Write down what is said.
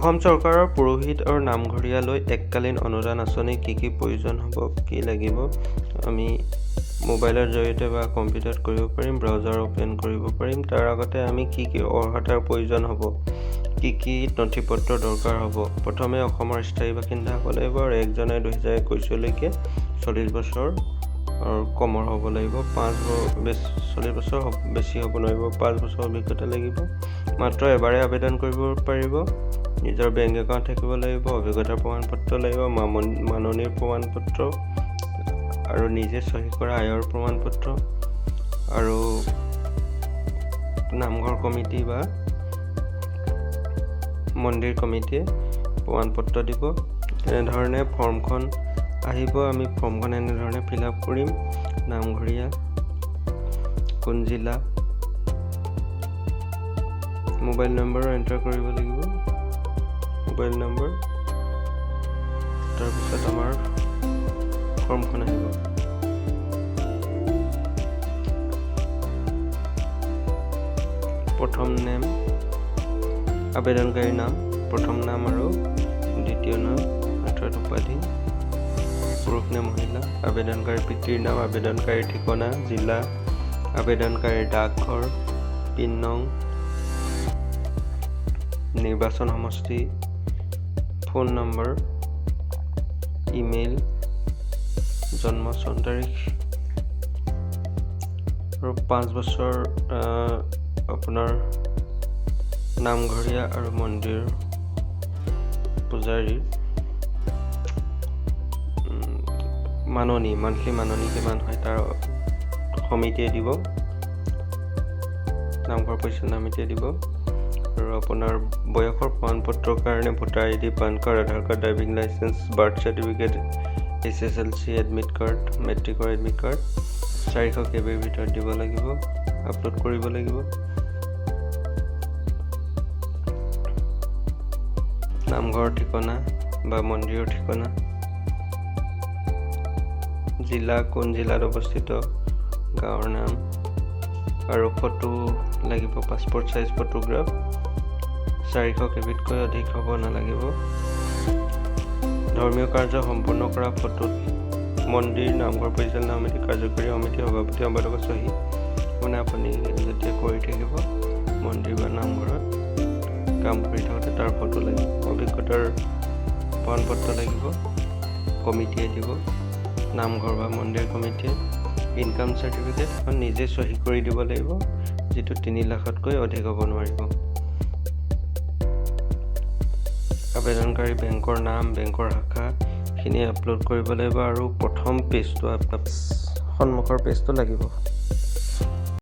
অসম চৰকাৰৰ পুৰোহিত আৰু নামঘৰীয়ালৈ এককালীন অনুদান আঁচনি কি প্ৰয়োজন হ'ব, কি লাগিব? আমি মোবাইলৰ জৰিয়তে বা কম্পিউটাৰত কৰিব পাৰিম, ব্ৰাউজাৰ অপেন কৰিব পাৰিম। তাৰ আগতে আমি কি অৰ্হতাৰ প্ৰয়োজন হ'ব, কি নথিপত্ৰ দৰকাৰ হ'ব? প্ৰথমে অসমৰ স্থায়ী বাসিন্দা হ'ব লাগিব আৰু 1 জানুৱাৰী 2021লৈকে 40 বছৰ আৰু কমৰ হ'ব লাগিব। 40 বছৰ বেছি হ'ব নোৱাৰিব, 5 বছৰ অভিজ্ঞতা লাগিব। মাত্ৰ এবাৰে আবেদন কৰিব পাৰিব। নিজৰ বেংক একাউণ্ট থাকিব লাগিব, অভিজ্ঞতাৰ প্ৰমাণপত্ৰ লাগিব, মাননিৰ প্ৰমাণপত্ৰ আৰু নিজে চহী কৰা আয়ৰ প্ৰমাণপত্ৰ আৰু নামঘৰ কমিটি বা মন্দিৰ কমিটিয়ে প্ৰমাণপত্ৰ দিব। এনেধৰণে ফৰ্মখন আহিব। আমি ফৰ্মখন এনেধৰণে ফিল আপ কৰিম। নামঘৰীয়া, কোন জিলা, মোবাইল নম্বৰ এণ্টাৰ কৰিব লাগিব, মোবাইল নম্বৰ। তাৰপিছত আমাৰ ফৰ্মখন আহিব। প্ৰথম নেম, আবেদনকাৰীৰ নাম, প্ৰথম নাম আৰু দ্বিতীয় নাম অৰ্থাৎ উপাধি, পুৰুষ নে মহিলা, আবেদনকাৰীৰ পিতৃৰ নাম, আবেদনকাৰীৰ ঠিকনা, জিলা, আবেদনকাৰীৰ ডাকঘৰ, পিন নং, নিৰ্বাচন সমষ্টি, ফোন নম্বৰ, ইমেইল, জন্ম চন তাৰিখ আৰু 5 বছৰ আপোনাৰ নামঘৰীয়া আৰু মন্দিৰ পূজাৰীৰ মান্থলি মাননি কিমান হয় তাৰ সমিতিয়ে দিব, নামঘৰ পৰিচালনা সমিতিয়ে দিব। আৰু আপোনাৰ বয়সৰ প্ৰমাণপত্ৰৰ কাৰণে voter ID, PAN card, Aadhaar card, driving licence, birth certificate, SSLC admit card, মেট্ৰিকৰ এডমিট কাৰ্ড 400 KBৰ ভিতৰত দিব লাগিব, আপলোড কৰিব লাগিব। নামঘৰৰ ঠিকনা বা মন্দিৰৰ ঠিকনা, জিলা, কোন জিলাত অৱস্থিত, গাঁৱৰ নাম আৰু ফটো লাগিব, পাছপৰ্ট চাইজ ফটোগ্ৰাফ। 400 KBতকৈ অধিক হ'ব নালাগিব। ধৰ্মীয় কাৰ্য সম্পূৰ্ণ কৰা ফটোত মন্দিৰ, নামঘৰ পৰিচালনা সমিতি, কাৰ্যকৰী সমিতি, সভাপতি, সম্পাদকৰ চহী। মানে আপুনি যেতিয়া কৰি থাকিব মন্দিৰ বা নামঘৰত কাম কৰি থাকোঁতে তাৰ ফটো লাগিব। অভিজ্ঞতাৰ প্ৰমাণপত্ৰ লাগিব, কমিটিয়ে দিব, নামঘৰ বা মন্দিৰ কমিটিয়ে। ইনকাম চাৰ্টিফিকেট নিজে চহী কৰি দিব লাগিব, যিটো 3 লাখতকৈ অধিক হ'ব নোৱাৰিব। আবেদনকাৰী বেংকৰ নাম, বেংকৰ শাখাখিনি আপলোড কৰিব লাগিব আৰু প্ৰথম পেজটো সন্মুখৰ পেজটো লাগিব।